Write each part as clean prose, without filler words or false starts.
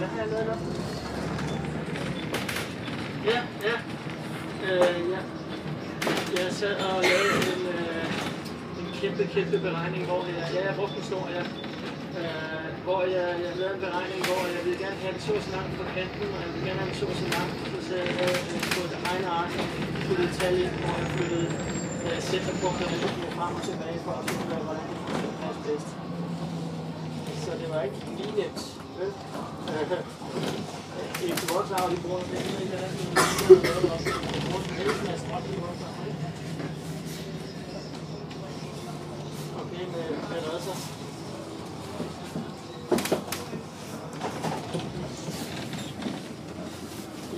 Hvad har jeg lavet der? Ja. Jeg sad og lavede en kæmpe beregning, hvor jeg brugte en stor, hvor jeg lavede en beregning, hvor jeg ville gerne have det så langt på kanten, og jeg ville gerne have det så langt, så jeg havde på et egne ark flyttet tal ind, hvor jeg flyttede centerpunkterne frem og tilbage for at finde ud af, hvordan det passe bedst. Så det var ikke lige nemt, vel? Det er godt klar, at de bruger det, ikke? De bruger den hele masse strøm i vores ark, ikke? Okay, med redser.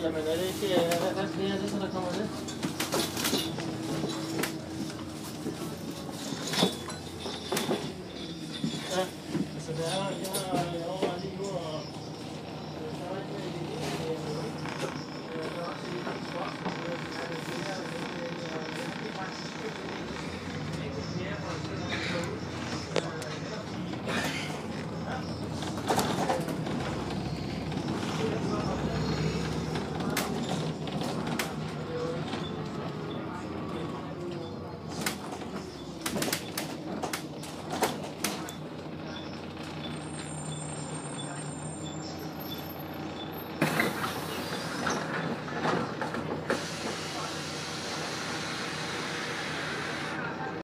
Jamen er det ikke, hvad er det så, der kommer med?